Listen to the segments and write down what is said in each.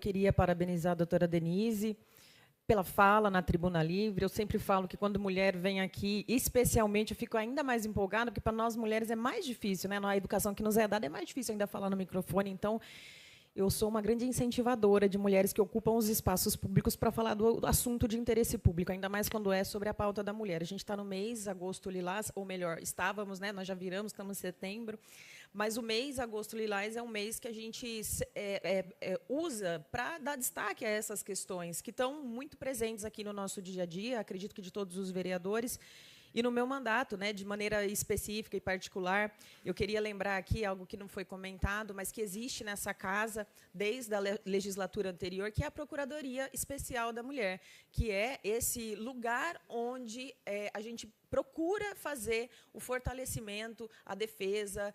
queria parabenizar a doutora Denise pela fala na Tribuna Livre. Eu sempre falo que quando mulher vem aqui, especialmente, eu fico ainda mais empolgada, porque para nós mulheres é mais difícil, né? Na educação que nos é dada é mais difícil ainda falar no microfone. Então, eu sou uma grande incentivadora de mulheres que ocupam os espaços públicos para falar do assunto de interesse público, ainda mais quando é sobre a pauta da mulher. A gente está no mês Agosto Lilás, ou melhor, estávamos, né? Nós já viramos, estamos em setembro, mas o mês Agosto Lilás é um mês que a gente usa para dar destaque a essas questões que estão muito presentes aqui no nosso dia a dia, acredito que de todos os vereadores. E no meu mandato, né, de maneira específica e particular, eu queria lembrar aqui algo que não foi comentado, mas que existe nessa casa desde a legislatura anterior, que é a Procuradoria Especial da Mulher, que é esse lugar onde a gente procura fazer o fortalecimento, a defesa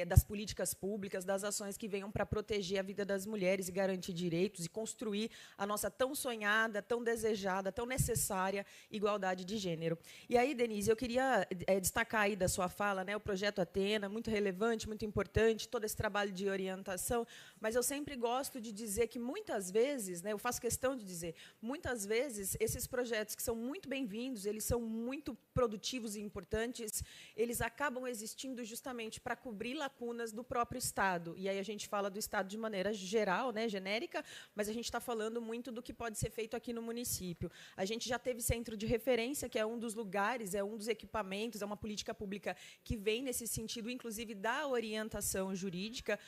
das políticas públicas, das ações que venham para proteger a vida das mulheres e garantir direitos e construir a nossa tão sonhada, tão desejada, tão necessária igualdade de gênero. E aí, Denise, eu queria destacar aí da sua fala, né, o projeto Atena, muito relevante, muito importante, todo esse trabalho de orientação, mas eu sempre gosto de dizer que, muitas vezes, né, eu faço questão de dizer, muitas vezes, esses projetos que são muito bem-vindos, eles são muito produtivos e importantes, eles acabam existindo justamente para cobrir lacunas do próprio Estado. E aí a gente fala do Estado de maneira geral, né, genérica, mas a gente está falando muito do que pode ser feito aqui no município. A gente já teve centro de referência, que é um dos lugares, é um dos equipamentos, é uma política pública que vem nesse sentido, inclusive da orientação jurídica,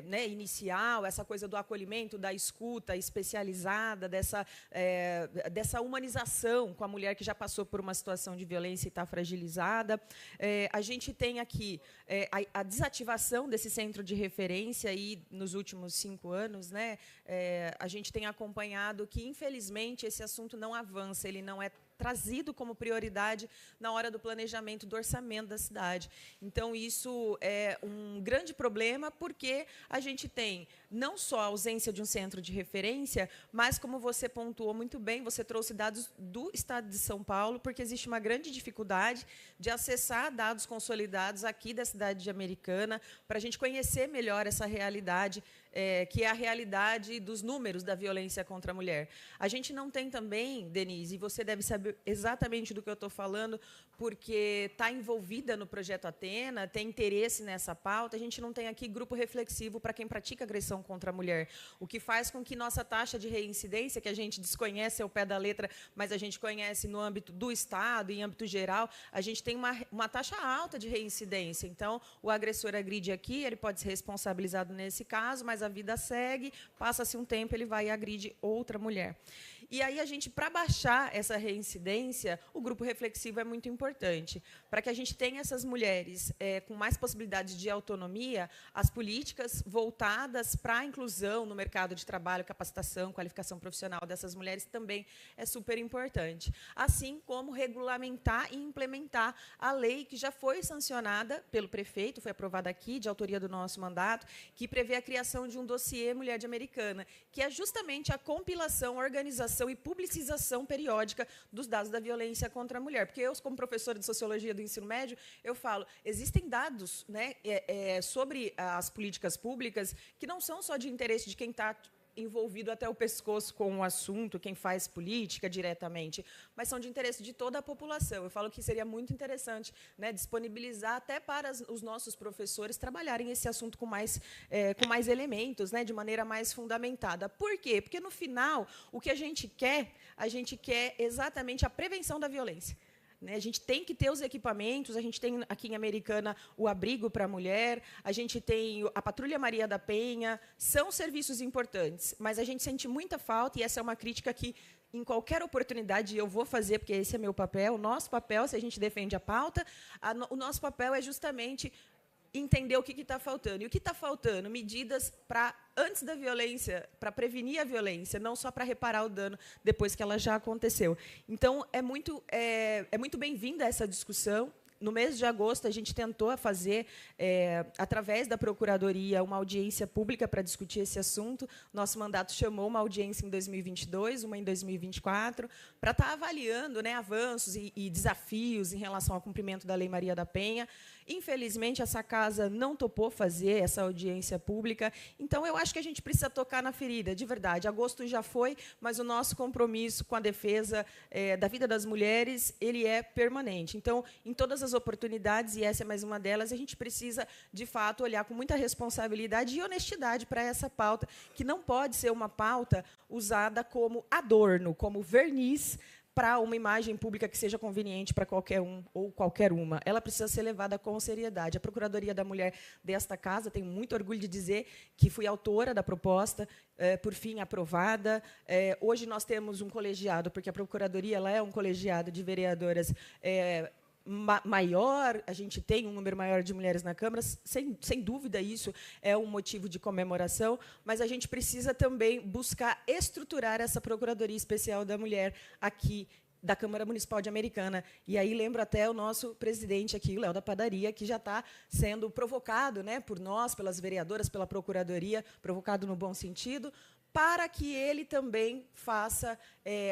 né, inicial, essa coisa do acolhimento, da escuta especializada, dessa humanização com a mulher que já passou por uma situação de violência e está fragilizada. A gente tem aqui a desativação desse centro de referência aí nos últimos 5 anos, né? A gente tem acompanhado que, infelizmente, esse assunto não avança, ele não é trazido como prioridade na hora do planejamento do orçamento da cidade. Então, isso é um grande problema, porque a gente tem não só a ausência de um centro de referência, mas, como você pontuou muito bem, você trouxe dados do Estado de São Paulo, porque existe uma grande dificuldade de acessar dados consolidados aqui da cidade de Americana, para a gente conhecer melhor essa realidade, que é a realidade dos números da violência contra a mulher. A gente não tem também, Denise, e você deve saber exatamente do que eu estou falando, porque está envolvida no projeto Atena, tem interesse nessa pauta, a gente não tem aqui grupo reflexivo para quem pratica agressão contra a mulher, o que faz com que nossa taxa de reincidência, que a gente desconhece ao pé da letra, mas a gente conhece no âmbito do Estado, em âmbito geral, a gente tem uma taxa alta de reincidência. Então, o agressor agride aqui, ele pode ser responsabilizado nesse caso, mas a vida segue, passa-se um tempo, ele vai e agride outra mulher. E aí, a gente, para baixar essa reincidência, o grupo reflexivo é muito importante. Para que a gente tenha essas mulheres com mais possibilidades de autonomia, as políticas voltadas para a inclusão no mercado de trabalho, capacitação, qualificação profissional dessas mulheres também é super importante. Assim como regulamentar e implementar a lei que já foi sancionada pelo prefeito, foi aprovada aqui, de autoria do nosso mandato, que prevê a criação de um dossiê Mulher de Americana, que é justamente a compilação, organização e publicização periódica dos dados da violência contra a mulher. Porque eu, como professora de Sociologia do ensino médio, eu falo, existem dados, né, sobre as políticas públicas que não são só de interesse de quem está envolvido até o pescoço com o assunto, quem faz política diretamente, mas são de interesse de toda a população. Eu falo que seria muito interessante, né, disponibilizar até para os nossos professores trabalharem esse assunto com mais elementos, né, de maneira mais fundamentada. Por quê? Porque, no final, o que a gente quer exatamente a prevenção da violência. A gente tem que ter os equipamentos, a gente tem aqui em Americana o abrigo para a mulher, a gente tem a Patrulha Maria da Penha, são serviços importantes, mas a gente sente muita falta, e essa é uma crítica que, em qualquer oportunidade, eu vou fazer, porque esse é meu papel, o nosso papel, se a gente defende a pauta, o nosso papel é justamente entender o que está faltando. E o que está faltando? Medidas para, antes da violência, para prevenir a violência, não só para reparar o dano depois que ela já aconteceu. Então, é muito bem-vinda essa discussão. No mês de agosto, a gente tentou fazer, através da Procuradoria, uma audiência pública para discutir esse assunto. Nosso mandato chamou uma audiência em 2022, uma em 2024, para estar avaliando, né, avanços e desafios em relação ao cumprimento da Lei Maria da Penha. Infelizmente, essa casa não topou fazer essa audiência pública. Então, eu acho que a gente precisa tocar na ferida, de verdade. Agosto já foi, mas o nosso compromisso com a defesa da vida das mulheres, ele é permanente. Então, em todas as oportunidades, e essa é mais uma delas, a gente precisa, de fato, olhar com muita responsabilidade e honestidade para essa pauta, que não pode ser uma pauta usada como adorno, como verniz, para uma imagem pública que seja conveniente para qualquer um ou qualquer uma. Ela precisa ser levada com seriedade. A Procuradoria da Mulher desta casa, tenho muito orgulho de dizer que fui autora da proposta, por fim, aprovada. Hoje nós temos um colegiado, porque a Procuradoria ela é um colegiado de vereadoras maior, a gente tem um número maior de mulheres na Câmara, sem dúvida isso é um motivo de comemoração, mas a gente precisa também buscar estruturar essa Procuradoria Especial da Mulher aqui da Câmara Municipal de Americana. E aí lembro até o nosso presidente aqui, o Léo da Padaria, que já está sendo provocado, né, por nós, pelas vereadoras, pela Procuradoria, provocado no bom sentido, para que ele também faça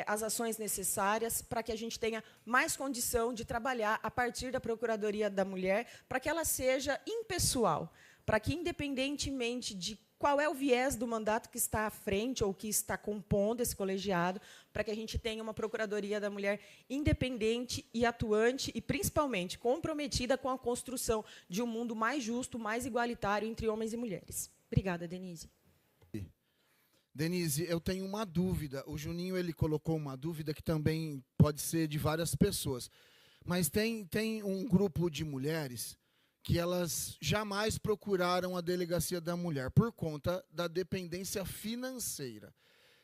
as ações necessárias para que a gente tenha mais condição de trabalhar a partir da Procuradoria da Mulher, para que ela seja impessoal, para que, independentemente de qual é o viés do mandato que está à frente ou que está compondo esse colegiado, para que a gente tenha uma Procuradoria da Mulher independente e atuante e, principalmente, comprometida com a construção de um mundo mais justo, mais igualitário entre homens e mulheres. Obrigada, Denise. Denise, eu tenho uma dúvida. O Juninho ele colocou uma dúvida que também pode ser de várias pessoas. Mas tem um grupo de mulheres que elas jamais procuraram a Delegacia da Mulher por conta da dependência financeira.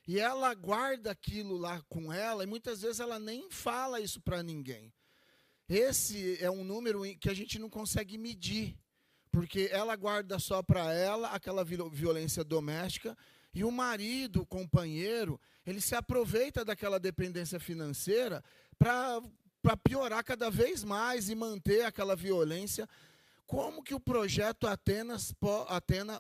E ela guarda aquilo lá com ela e muitas vezes ela nem fala isso para ninguém. Esse é um número que a gente não consegue medir, porque ela guarda só para ela aquela violência doméstica. E o marido, o companheiro, ele se aproveita daquela dependência financeira para piorar cada vez mais e manter aquela violência. Como que o projeto Atena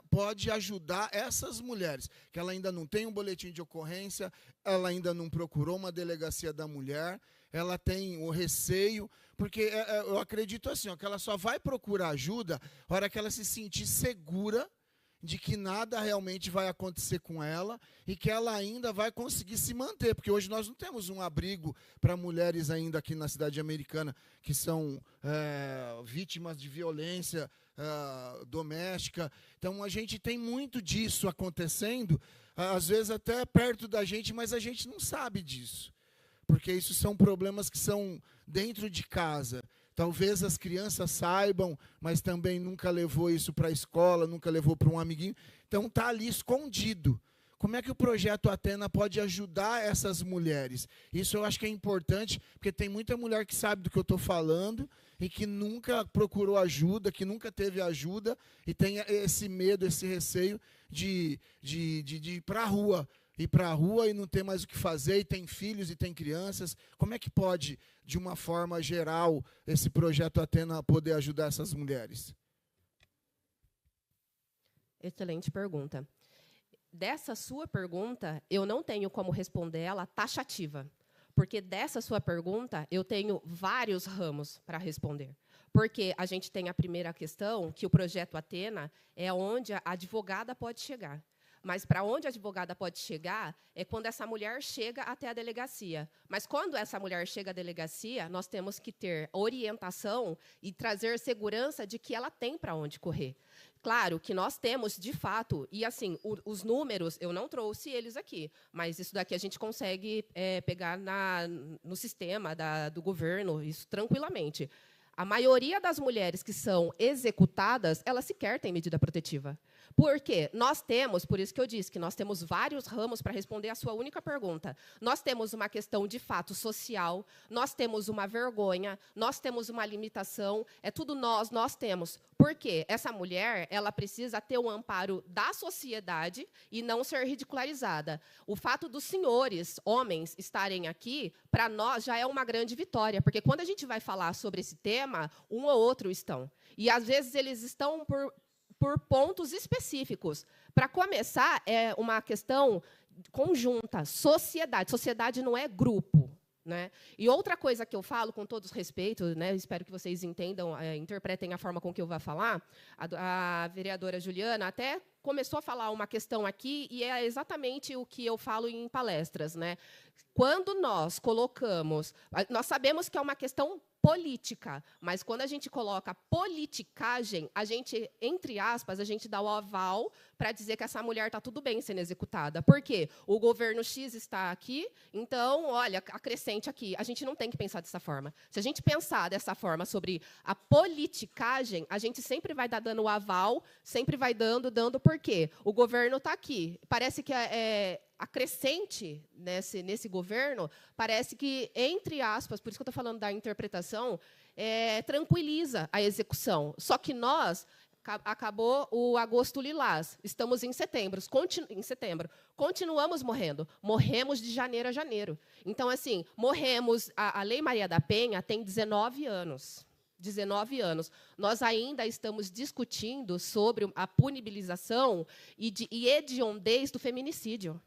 pode ajudar essas mulheres? Que ela ainda não tem um boletim de ocorrência, ela ainda não procurou uma delegacia da mulher, ela tem o receio, porque eu acredito assim, que ela só vai procurar ajuda na hora que ela se sentir segura de que nada realmente vai acontecer com ela e que ela ainda vai conseguir se manter, porque hoje nós não temos um abrigo para mulheres ainda aqui na cidade americana que são vítimas de violência doméstica. Então, a gente tem muito disso acontecendo, às vezes até perto da gente, mas a gente não sabe disso, porque isso são problemas que são dentro de casa. Talvez as crianças saibam, mas também nunca levou isso para a escola, nunca levou para um amiguinho. Então, está ali escondido. Como é que o projeto Atena pode ajudar essas mulheres? Isso eu acho que é importante, porque tem muita mulher que sabe do que eu estou falando e que nunca procurou ajuda, que nunca teve ajuda e tem esse medo, esse receio de ir para a rua. Ir para a rua e não ter mais o que fazer, e tem filhos e tem crianças. Como é que pode, de uma forma geral, esse projeto Atena poder ajudar essas mulheres? Excelente pergunta. Dessa sua pergunta, eu não tenho como responder ela taxativa, porque dessa sua pergunta, eu tenho vários ramos para responder. Porque a gente tem a primeira questão, que o projeto Atena é onde a advogada pode chegar. Mas para onde a advogada pode chegar é quando essa mulher chega até a delegacia. Mas quando essa mulher chega à delegacia, nós temos que ter orientação e trazer segurança de que ela tem para onde correr. Claro que nós temos, de fato, e assim, os números, eu não trouxe eles aqui, mas isso daqui a gente consegue pegar no sistema do governo, isso tranquilamente. A maioria das mulheres que são executadas, elas sequer têm medida protetiva. Por quê? Nós temos, por isso que eu disse que nós temos vários ramos para responder a sua única pergunta. Nós temos uma questão de fato social, nós temos uma vergonha, nós temos uma limitação, é tudo nós temos. Por quê? Essa mulher, ela precisa ter o amparo da sociedade e não ser ridicularizada. O fato dos senhores, homens, estarem aqui, para nós já é uma grande vitória, porque quando a gente vai falar sobre esse tema, um ou outro estão. E, às vezes, eles estão por pontos específicos. Para começar, é uma questão conjunta, sociedade. Sociedade não é grupo, Né? E outra coisa que eu falo, com todos os respeitos, né, espero que vocês entendam, interpretem a forma com que eu vou falar, a vereadora Juliana até começou a falar uma questão aqui, e é exatamente o que eu falo em palestras. Né? Quando nós colocamos... Nós sabemos que é uma questão política, mas quando a gente coloca politicagem, a gente, entre aspas, a gente dá o aval para dizer que essa mulher está tudo bem sendo executada. Por quê? O governo X está aqui, então, olha, acrescente aqui. A gente não tem que pensar dessa forma. Se a gente pensar dessa forma sobre a politicagem, a gente sempre vai dar dando o aval, sempre vai dando, por quê? O governo está aqui. Parece que acrescente nesse governo, parece que, entre aspas, por isso que eu estou falando da interpretação, tranquiliza a execução. Só que nós, acabou o agosto lilás, estamos em setembro, continuamos morrendo. Morremos de janeiro a janeiro. Então, assim, morremos... A Lei Maria da Penha tem 19 anos. 19 anos. Nós ainda estamos discutindo sobre a punibilização e hediondez do feminicídio.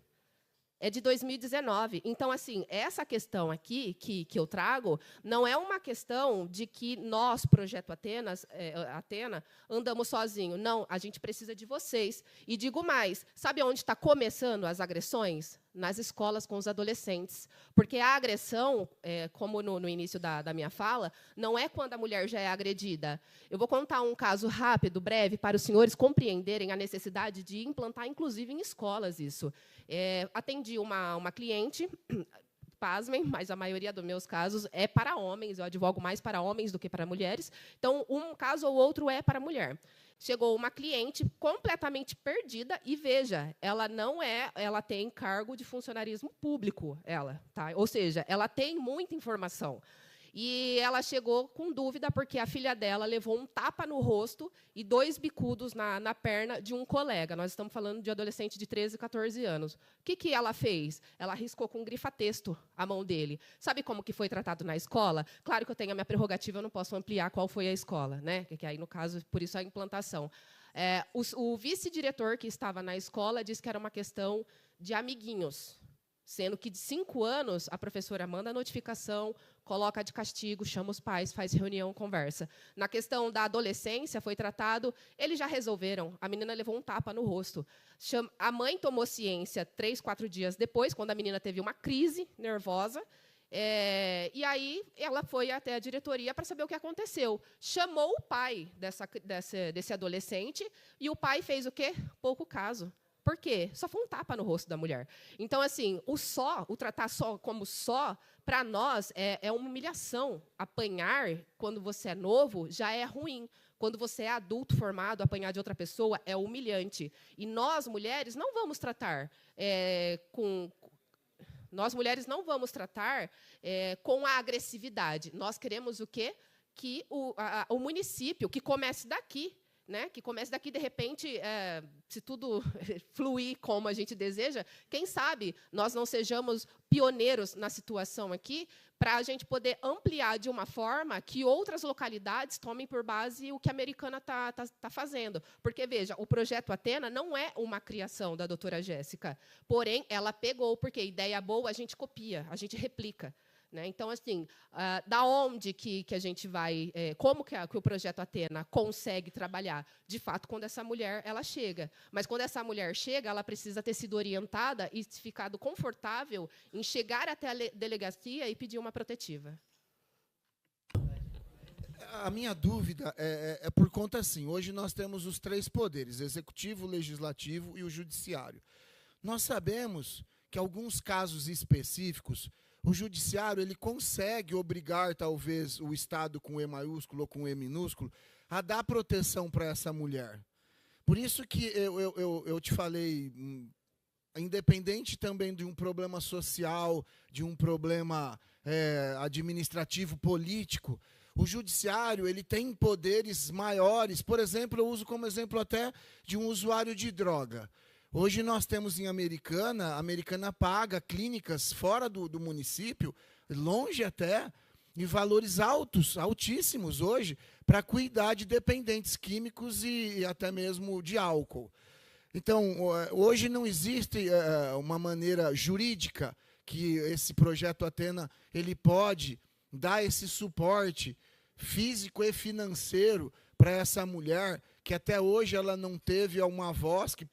É de 2019. Então, assim, essa questão aqui que eu trago não é uma questão de que nós, Projeto Atena, andamos sozinhos. Não, a gente precisa de vocês. E digo mais, sabe onde está começando as agressões? Nas escolas com os adolescentes. Porque a agressão, como no início da minha fala, não é quando a mulher já é agredida. Eu vou contar um caso rápido, breve, para os senhores compreenderem a necessidade de implantar, inclusive, em escolas isso. Atendi uma cliente, pasmem, mas a maioria dos meus casos é para homens, eu advogo mais para homens do que para mulheres. Então, um caso ou outro é para mulher. Chegou uma cliente completamente perdida e, veja, ela tem cargo de funcionarismo público, tá? Ou seja, ela tem muita informação. E ela chegou com dúvida porque a filha dela levou um tapa no rosto e 2 bicudos na perna de um colega. Nós estamos falando de adolescente de 13, 14 anos. O que ela fez? Ela riscou com grifa-texto a mão dele. Sabe como que foi tratado na escola? Claro que eu tenho a minha prerrogativa, eu não posso ampliar qual foi a escola, né? Que aí, no caso, por isso a implantação. O vice-diretor que estava na escola disse que era uma questão de amiguinhos, sendo que, de 5 anos, a professora manda a notificação, coloca de castigo, chama os pais, faz reunião, conversa. Na questão da adolescência, foi tratado, eles já resolveram. A menina levou um tapa no rosto. A mãe tomou ciência 3, 4 dias depois, quando a menina teve uma crise nervosa, e aí ela foi até a diretoria para saber o que aconteceu. Chamou o pai desse adolescente, e o pai fez o quê? Pouco caso. Por quê? Só foi um tapa no rosto da mulher. Então, assim, o tratar só como só, para nós, é uma humilhação. Apanhar, quando você é novo, já é ruim. Quando você é adulto formado, apanhar de outra pessoa é humilhante. E nós, mulheres, não vamos tratar Nós, mulheres, não vamos tratar com a agressividade. Nós queremos o quê? Que o município, que comece daqui, né? Que comece daqui, de repente, se tudo fluir como a gente deseja, quem sabe nós não sejamos pioneiros na situação aqui, para a gente poder ampliar de uma forma que outras localidades tomem por base o que a Americana está fazendo. Porque, veja, o Projeto Atena não é uma criação da doutora Jéssica, porém, ela pegou, porque ideia boa a gente copia, a gente replica. Né? Então, assim, da onde que a gente vai... como que o Projeto Atena consegue trabalhar? De fato, quando essa mulher chega. Mas, quando essa mulher chega, ela precisa ter sido orientada e ficado confortável em chegar até a delegacia e pedir uma protetiva. A minha dúvida é por conta, assim, hoje nós temos os 3 poderes, executivo, legislativo e o judiciário. Nós sabemos que, alguns casos específicos, o judiciário ele consegue obrigar, talvez, o Estado com E maiúsculo ou com E minúsculo a dar proteção para essa mulher. Por isso que eu te falei, independente também de um problema social, de um problema administrativo, político, o judiciário ele tem poderes maiores. Por exemplo, eu uso como exemplo até de um usuário de droga. Hoje nós temos em Americana, a Americana paga clínicas fora do município, longe até, em valores altíssimos hoje, para cuidar de dependentes químicos e até mesmo de álcool. Então, hoje não existe uma maneira jurídica que esse projeto Athena ele pode dar esse suporte físico e financeiro para essa mulher que até hoje ela não teve uma voz que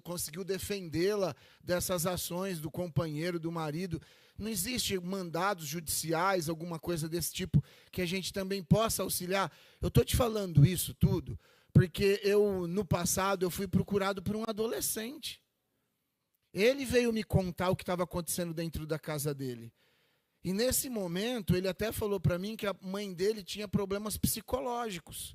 conseguiu defendê-la dessas ações do companheiro, do marido. Não existe mandados judiciais, alguma coisa desse tipo, que a gente também possa auxiliar? Eu estou te falando isso tudo porque no passado, eu fui procurado por um adolescente. Ele veio me contar o que estava acontecendo dentro da casa dele. E, nesse momento, ele até falou para mim que a mãe dele tinha problemas psicológicos.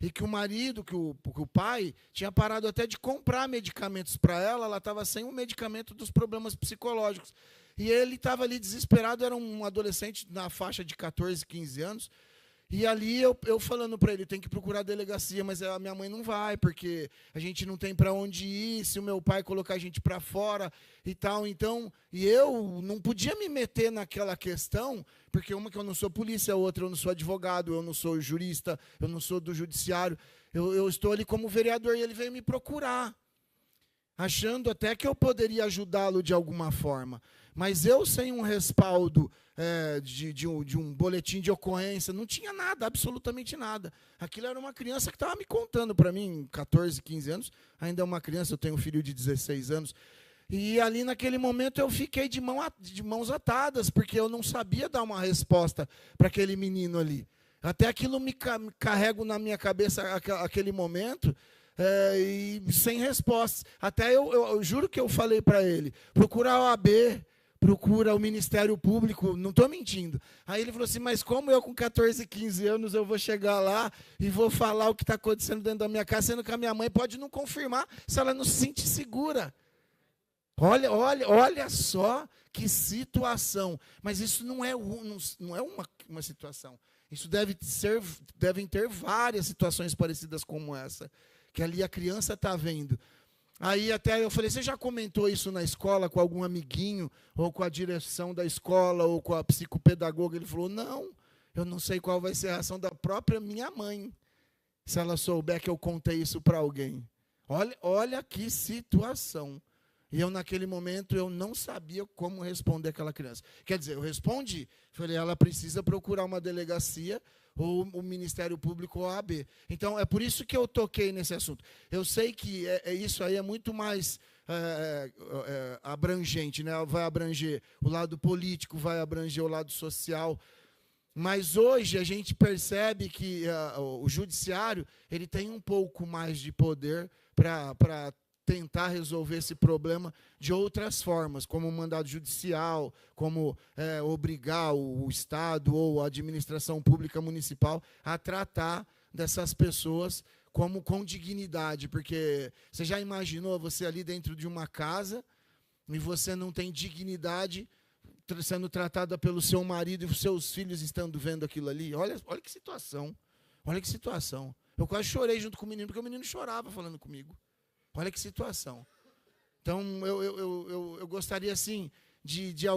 E que o marido, que o pai, tinha parado até de comprar medicamentos para ela, ela estava sem o medicamento dos problemas psicológicos. E ele estava ali desesperado, era um adolescente na faixa de 14, 15 anos. E ali eu falando para ele, tem que procurar a delegacia, mas a minha mãe não vai, porque a gente não tem para onde ir, se o meu pai colocar a gente para fora e tal. Então, e eu não podia me meter naquela questão, porque uma que eu não sou polícia, outra eu não sou advogado, eu não sou jurista, eu não sou do judiciário. Eu estou ali como vereador e ele veio me procurar, achando até que eu poderia ajudá-lo de alguma forma. Mas eu, sem um respaldo de um boletim de ocorrência, não tinha nada, absolutamente nada. Aquilo era uma criança que estava me contando para mim, 14, 15 anos, ainda é uma criança, eu tenho um filho de 16 anos. E ali, naquele momento, eu fiquei de mãos atadas, porque eu não sabia dar uma resposta para aquele menino ali. Até aquilo me carrego na minha cabeça, aquele momento, e sem respostas. Até eu juro que eu falei para ele, procura a OAB, procura o Ministério Público, não estou mentindo. Aí ele falou assim, mas como eu com 14, 15 anos eu vou chegar lá e vou falar o que está acontecendo dentro da minha casa, sendo que a minha mãe pode não confirmar se ela não se sente segura. Olha só que situação. Mas isso não é uma situação. Isso devem ter várias situações parecidas como essa, que ali a criança está vendo. Aí até eu falei, você já comentou isso na escola com algum amiguinho, ou com a direção da escola, ou com a psicopedagoga? Ele falou, não, eu não sei qual vai ser a reação da própria minha mãe, se ela souber que eu contei isso para alguém. Olha que situação. E eu, naquele momento, eu não sabia como responder aquela criança. Quer dizer, eu respondi, falei, ela precisa procurar uma delegacia, ou o Ministério Público ou a OAB. Então, é por isso que eu toquei nesse assunto. Eu sei que isso aí é muito mais abrangente, né? Vai abranger o lado político, vai abranger o lado social. Mas hoje a gente percebe que o judiciário ele tem um pouco mais de poder para tentar resolver esse problema de outras formas, como o mandado judicial, como obrigar o Estado ou a administração pública municipal a tratar dessas pessoas com dignidade. Porque você já imaginou você ali dentro de uma casa e você não tem dignidade sendo tratada pelo seu marido e os seus filhos estando vendo aquilo ali? Olha que situação. Olha que situação. Eu quase chorei junto com o menino, porque o menino chorava falando comigo. Olha que situação. Então, eu gostaria, assim, de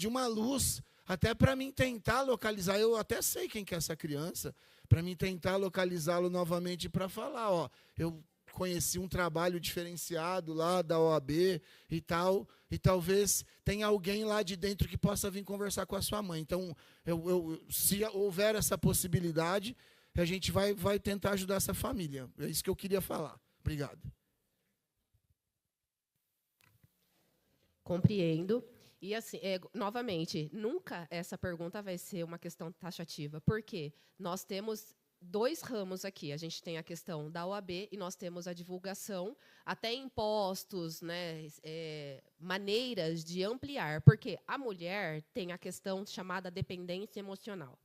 uma luz, até para mim tentar localizar. Eu até sei quem que é essa criança, para mim tentar localizá-lo novamente para falar, eu conheci um trabalho diferenciado lá da OAB e tal, e talvez tenha alguém lá de dentro que possa vir conversar com a sua mãe. Então, se houver essa possibilidade, a gente vai tentar ajudar essa família. É isso que eu queria falar. Obrigado. Compreendo. E, assim, novamente, nunca essa pergunta vai ser uma questão taxativa. Por quê? Nós temos dois ramos aqui. A gente tem a questão da OAB e nós temos a divulgação, até impostos, né, maneiras de ampliar. Porque a mulher tem a questão chamada dependência emocional.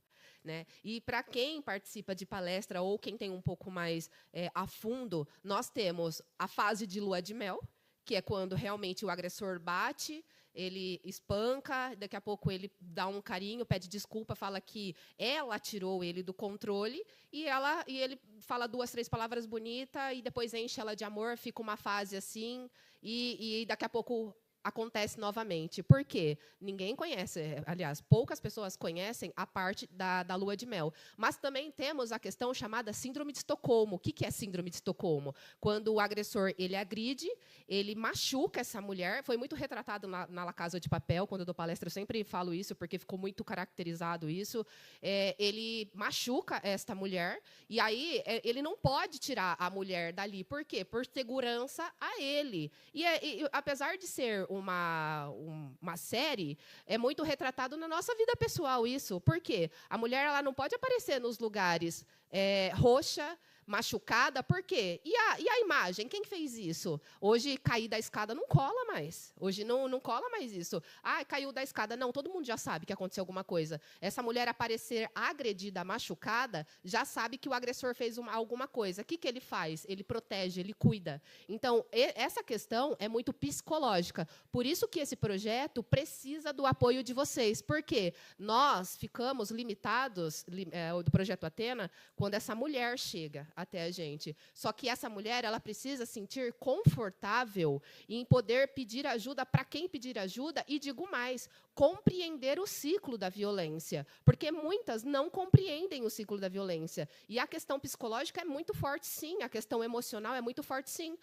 Né? E, para quem participa de palestra ou quem tem um pouco mais a fundo, nós temos a fase de lua de mel, que é quando realmente o agressor bate, ele espanca, daqui a pouco ele dá um carinho, pede desculpa, fala que ela tirou ele do controle, e ele fala 2, 3 palavras bonitas, e depois enche ela de amor, fica uma fase assim, e daqui a pouco acontece novamente. Por quê? Ninguém conhece, aliás, poucas pessoas conhecem a parte da lua de mel. Mas também temos a questão chamada síndrome de Estocolmo. O que é síndrome de Estocolmo? Quando o agressor ele agride, ele machuca essa mulher. Foi muito retratado na La Casa de Papel, quando eu dou palestra, eu sempre falo isso, porque ficou muito caracterizado isso. Ele machuca esta mulher, e aí ele não pode tirar a mulher dali. Por quê? Por segurança a ele. E apesar de ser uma série, é muito retratado na nossa vida pessoal isso. Por quê? A mulher ela não pode aparecer nos lugares roxa, machucada, por quê? E a imagem? Quem fez isso? Hoje, cair da escada não cola mais. Hoje não cola mais isso. Caiu da escada. Não, todo mundo já sabe que aconteceu alguma coisa. Essa mulher aparecer agredida, machucada, já sabe que o agressor fez alguma coisa. O que ele faz? Ele protege, ele cuida. Então, essa questão é muito psicológica. Por isso que esse projeto precisa do apoio de vocês. Por quê? Nós ficamos limitados, do Projeto Athena, quando essa mulher chega até a gente. Só que essa mulher ela precisa sentir confortável em poder pedir ajuda para quem pedir ajuda e, digo mais, compreender o ciclo da violência. Porque muitas não compreendem o ciclo da violência. E a questão psicológica é muito forte, sim. A questão emocional é muito forte, sim.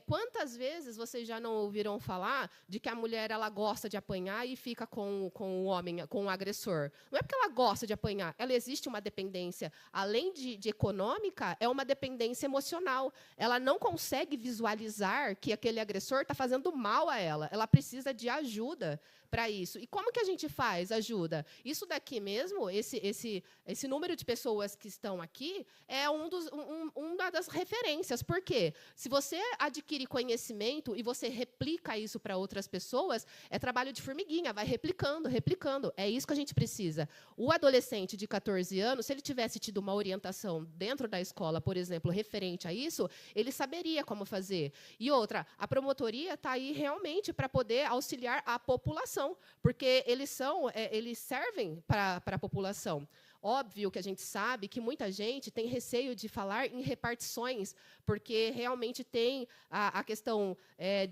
Quantas vezes vocês já não ouviram falar de que a mulher ela gosta de apanhar e fica com o homem, com o agressor? Não é porque ela gosta de apanhar, ela existe uma dependência. Além de econômica, é uma dependência emocional. Ela não consegue visualizar que aquele agressor está fazendo mal a ela. Ela precisa de ajuda para isso. E como que a gente faz ajuda? Isso daqui mesmo, esse número de pessoas que estão aqui, é uma das referências. Por quê? Se você adquire conhecimento e você replica isso para outras pessoas, é trabalho de formiguinha, vai replicando, replicando. É isso que a gente precisa. O adolescente de 14 anos, se ele tivesse tido uma orientação dentro da escola, por exemplo, referente a isso, ele saberia como fazer. E outra, a promotoria está aí realmente para poder auxiliar a população, porque eles servem para a população. Óbvio que a gente sabe que muita gente tem receio de falar em repartições, porque realmente tem a questão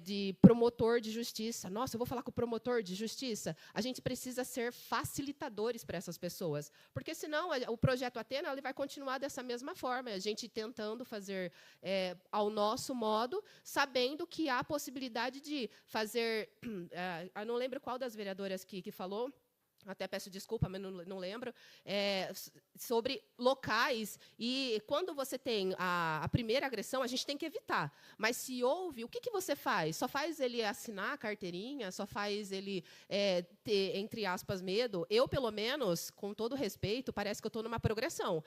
de promotor de justiça. Nossa, eu vou falar com o promotor de justiça? A gente precisa ser facilitadores para essas pessoas, porque, senão, o Projeto Athena ele vai continuar dessa mesma forma, a gente tentando fazer ao nosso modo, sabendo que há a possibilidade de fazer... eu não lembro qual das vereadoras que falou, até peço desculpa, mas não lembro, sobre locais. E quando você tem a primeira agressão, a gente tem que evitar. Mas se houve, o que você faz? Só faz ele assinar a carteirinha? Só faz ele ter, entre aspas, medo? Eu, pelo menos, com todo respeito, parece que eu estou numa progressão.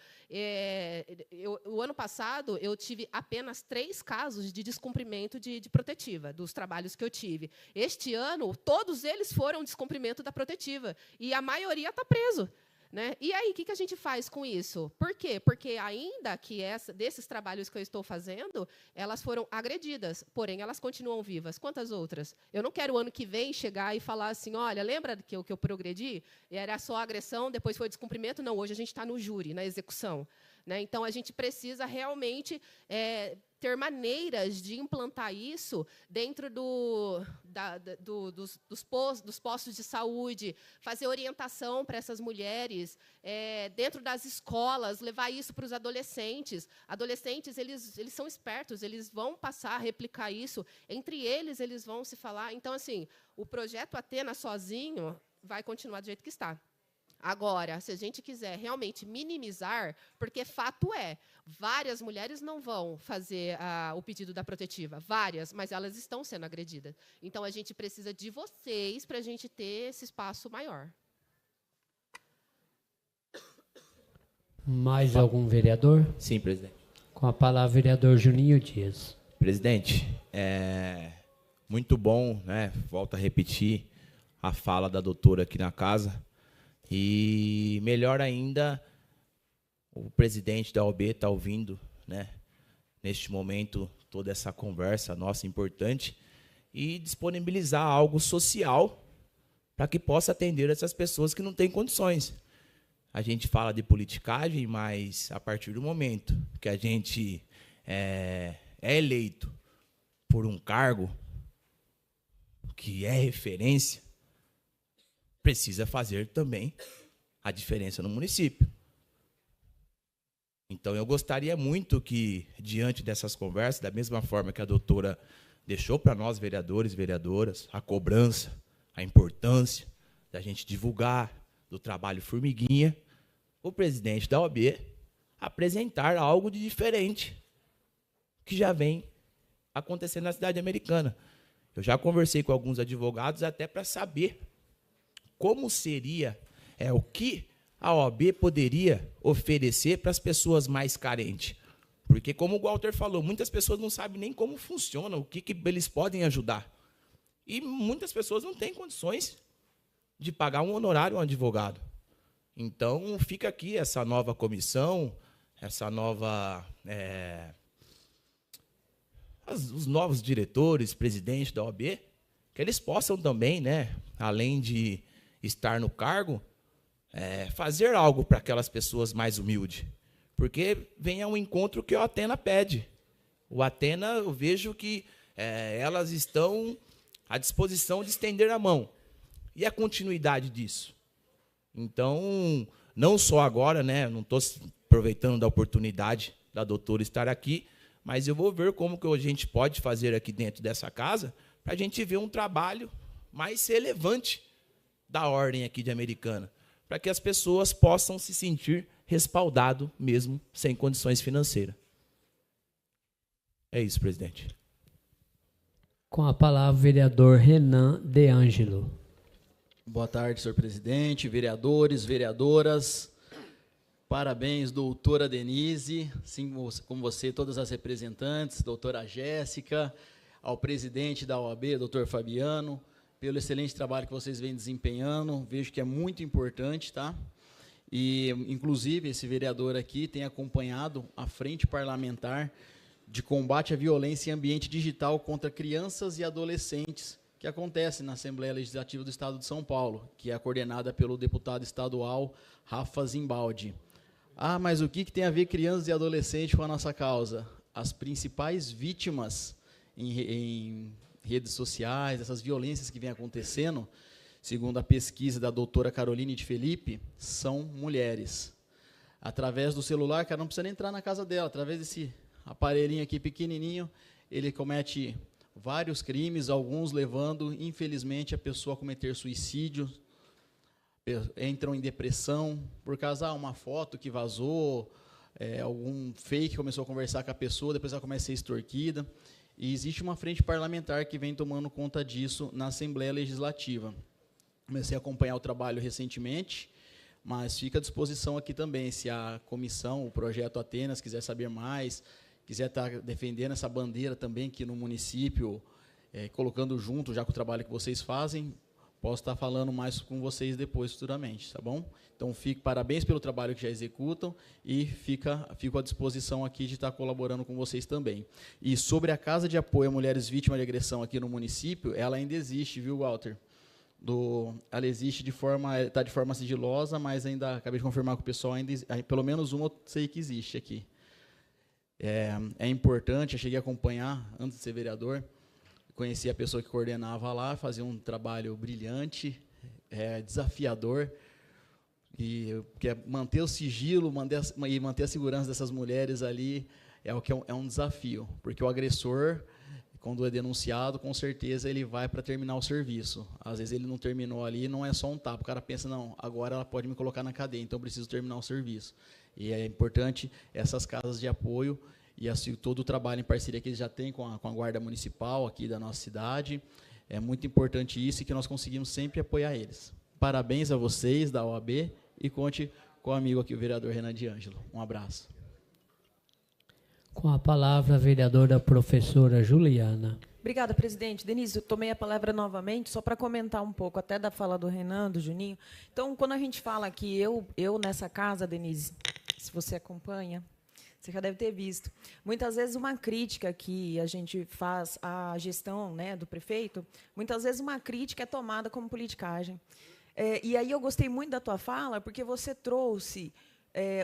O ano passado, eu tive apenas 3 casos de descumprimento de protetiva, dos trabalhos que eu tive. Este ano, todos eles foram descumprimento da protetiva. E a maioria está preso. Né? E aí, o que a gente faz com isso? Por quê? Porque, ainda que desses trabalhos que eu estou fazendo, elas foram agredidas, porém, elas continuam vivas. Quantas outras? Eu não quero, o ano que vem, chegar e falar assim, olha, lembra que eu progredi? Era só agressão, depois foi descumprimento? Não, hoje a gente está no júri, na execução. Né? Então, a gente precisa realmente ter maneiras de implantar isso dentro dos postos de saúde, fazer orientação para essas mulheres, dentro das escolas, levar isso para os adolescentes. Adolescentes, eles são espertos, eles vão passar a replicar isso, entre eles vão se falar. Então, assim, o Projeto Athena sozinho vai continuar do jeito que está. Agora, se a gente quiser realmente minimizar, porque fato várias mulheres não vão fazer o pedido da protetiva, várias, mas elas estão sendo agredidas. Então, a gente precisa de vocês para a gente ter esse espaço maior. Mais algum vereador? Sim, presidente. Com a palavra, vereador Juninho Dias. Presidente, muito bom, né? Volto a repetir a fala da doutora aqui na casa. E, melhor ainda, o presidente da OAB está ouvindo, né, neste momento, toda essa conversa nossa importante e disponibilizar algo social para que possa atender essas pessoas que não têm condições. A gente fala de politicagem, mas a partir do momento que a gente é eleito por um cargo que é referência, precisa fazer também a diferença no município. Então, eu gostaria muito que, diante dessas conversas, da mesma forma que a doutora deixou para nós, vereadores e vereadoras, a cobrança, a importância da gente divulgar do trabalho formiguinha, o presidente da OAB apresentar algo de diferente que já vem acontecendo na cidade americana. Eu já conversei com alguns advogados até para saber como seria, o que a OAB poderia oferecer para as pessoas mais carentes. Porque, como o Walter falou, muitas pessoas não sabem nem como funciona, o que eles podem ajudar. E muitas pessoas não têm condições de pagar um honorário a um advogado. Então, fica aqui essa nova comissão, essa nova... os novos diretores, presidentes da OAB, que eles possam também, né, além de estar no cargo, fazer algo para aquelas pessoas mais humildes. Porque vem ao encontro que o Atena pede. O Atena, eu vejo que elas estão à disposição de estender a mão. E a continuidade disso? Então, não só agora, né, não estou aproveitando da oportunidade da doutora estar aqui, mas eu vou ver como que a gente pode fazer aqui dentro dessa casa para a gente ver um trabalho mais relevante da ordem aqui de Americana, para que as pessoas possam se sentir respaldado mesmo sem condições financeiras. É isso, presidente. Com a palavra, o vereador Renan De Ângelo. Boa tarde, senhor presidente, vereadores, vereadoras. Parabéns, doutora Denise, assim como você, todas as representantes, doutora Jéssica, ao presidente da OAB, doutor Fabiano, pelo excelente trabalho que vocês vêm desempenhando. Vejo que é muito importante, tá? E, inclusive, esse vereador aqui tem acompanhado a Frente Parlamentar de Combate à Violência em Ambiente Digital contra Crianças e Adolescentes, que acontece na Assembleia Legislativa do Estado de São Paulo, que é coordenada pelo deputado estadual Rafa Zimbaldi. Ah, mas o que tem a ver crianças e adolescentes com a nossa causa? As principais vítimas em redes sociais, essas violências que vêm acontecendo, segundo a pesquisa da doutora Caroline de Felipe, são mulheres. Através do celular, cara, não precisa nem entrar na casa dela, através desse aparelhinho aqui pequenininho, ele comete vários crimes, alguns levando, infelizmente, a pessoa a cometer suicídio, entram em depressão, por causa de uma foto que vazou, algum fake começou a conversar com a pessoa, depois ela começa a ser extorquida. E existe uma frente parlamentar que vem tomando conta disso na Assembleia Legislativa. Comecei a acompanhar o trabalho recentemente, mas fica à disposição aqui também, se a comissão, o projeto Atenas, quiser saber mais, quiser estar defendendo essa bandeira também aqui no município, colocando junto já com o trabalho que vocês fazem, posso estar falando mais com vocês depois, futuramente, tá bom? Então, parabéns pelo trabalho que já executam e fico à disposição aqui de estar colaborando com vocês também. E sobre a Casa de Apoio a Mulheres Vítimas de Agressão aqui no município, ela ainda existe, viu, Walter? Ela existe está de forma sigilosa, mas ainda acabei de confirmar com o pessoal, pelo menos uma eu sei que existe aqui. É importante, eu cheguei a acompanhar, antes de ser vereador, conheci a pessoa que coordenava lá, fazia um trabalho brilhante, desafiador, que é manter o sigilo e manter a segurança dessas mulheres ali é um desafio, porque o agressor, quando é denunciado, com certeza ele vai para terminar o serviço. Às vezes ele não terminou ali, não é só um tapa, o cara pensa, não, agora ela pode me colocar na cadeia, então eu preciso terminar o serviço. E é importante essas casas de apoio e assim, todo o trabalho em parceria que eles já têm com a Guarda Municipal aqui da nossa cidade. É muito importante isso e que nós conseguimos sempre apoiar eles. Parabéns a vocês da OAB e conte com o amigo aqui, o vereador Renan De Ângelo. Um abraço. Com a palavra, a vereadora professora Juliana. Obrigada, presidente. Denise, eu tomei a palavra novamente só para comentar um pouco até da fala do Renan, do Juninho. Então, quando a gente fala aqui, eu nessa casa, Denise, se você acompanha, você já deve ter visto. Muitas vezes uma crítica que a gente faz à gestão, né, do prefeito, muitas vezes uma crítica é tomada como politicagem. E aí eu gostei muito da tua fala, porque você trouxe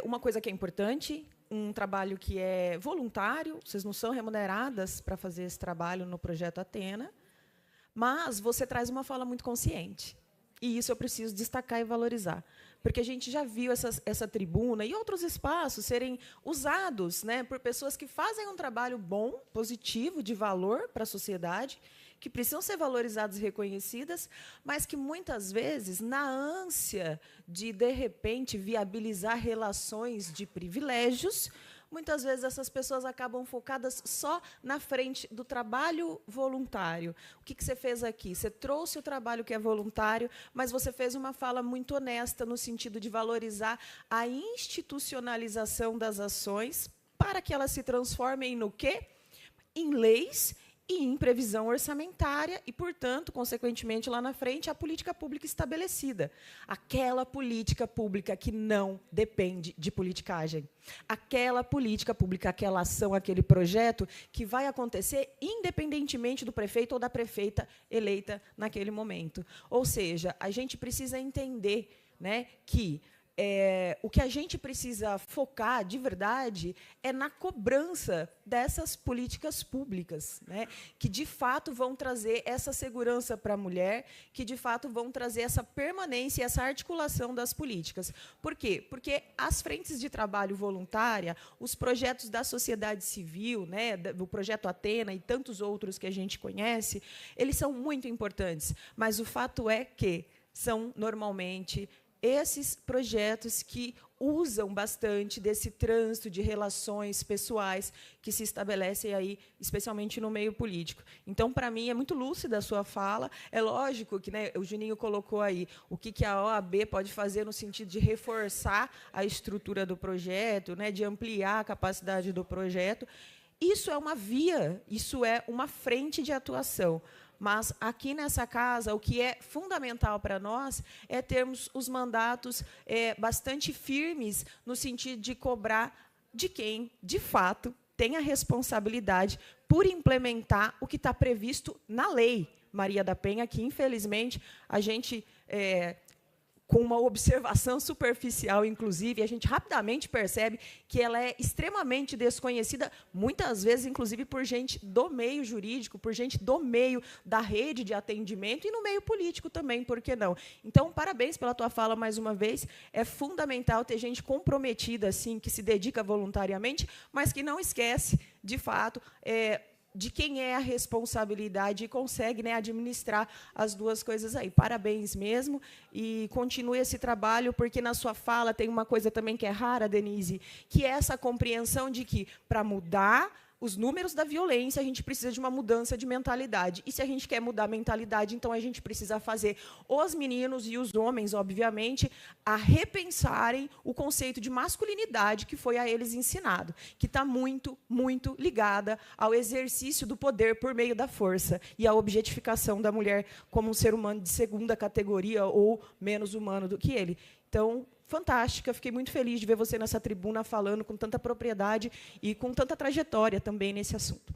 uma coisa que é importante, um trabalho que é voluntário, vocês não são remuneradas para fazer esse trabalho no Projeto Atena, Mas você traz uma fala muito consciente. E isso eu preciso destacar e valorizar. Porque a gente já viu essa tribuna e outros espaços serem usados, né, por pessoas que fazem um trabalho bom, positivo, de valor para a sociedade, que precisam ser valorizadas e reconhecidas, mas que, muitas vezes, na ânsia de repente, viabilizar relações de privilégios, muitas vezes essas pessoas acabam focadas só na frente do trabalho voluntário. O que você fez aqui? Você trouxe o trabalho que é voluntário, mas você fez uma fala muito honesta no sentido de valorizar a institucionalização das ações para que elas se transformem no quê? Em leis e em previsão orçamentária e, portanto, consequentemente, lá na frente, a política pública estabelecida. Aquela política pública que não depende de politicagem. Aquela política pública, aquela ação, aquele projeto que vai acontecer independentemente do prefeito ou da prefeita eleita naquele momento. Ou seja, a gente precisa entender, né, que o que a gente precisa focar, de verdade, é na cobrança dessas políticas públicas, né, que, de fato, vão trazer essa segurança para a mulher, que, de fato, vão trazer essa permanência e essa articulação das políticas. Por quê? Porque as frentes de trabalho voluntária, os projetos da sociedade civil, né, do Projeto Atena e tantos outros que a gente conhece, eles são muito importantes, mas o fato é que são, normalmente, esses projetos que usam bastante desse trânsito de relações pessoais que se estabelecem aí, especialmente no meio político. Então, para mim, é muito lúcida a sua fala. É lógico que, né, o Juninho colocou aí o que a OAB pode fazer no sentido de reforçar a estrutura do projeto, né, de ampliar a capacidade do projeto. Isso é uma via, isso é uma frente de atuação. Mas, aqui nessa casa, o que é fundamental para nós é termos os mandatos bastante firmes no sentido de cobrar de quem, de fato, tem a responsabilidade por implementar o que está previsto na lei Maria da Penha, que, infelizmente, a gente... com uma observação superficial, inclusive, a gente rapidamente percebe que ela é extremamente desconhecida, muitas vezes, inclusive, por gente do meio jurídico, por gente do meio da rede de atendimento e no meio político também, por que não? Então, parabéns pela tua fala mais uma vez. É fundamental ter gente comprometida, assim, que se dedica voluntariamente, mas que não esquece, de fato, de quem é a responsabilidade e consegue, né, administrar as duas coisas aí. Parabéns mesmo e continue esse trabalho, porque na sua fala tem uma coisa também que é rara, Denise, que é essa compreensão de que, para mudar os números da violência, a gente precisa de uma mudança de mentalidade. E, se a gente quer mudar a mentalidade, então a gente precisa fazer os meninos e os homens, obviamente, a repensarem o conceito de masculinidade que foi a eles ensinado, que está muito, muito ligada ao exercício do poder por meio da força e à objetificação da mulher como um ser humano de segunda categoria ou menos humano do que ele. Então, fantástica, fiquei muito feliz de ver você nessa tribuna falando com tanta propriedade e com tanta trajetória também nesse assunto.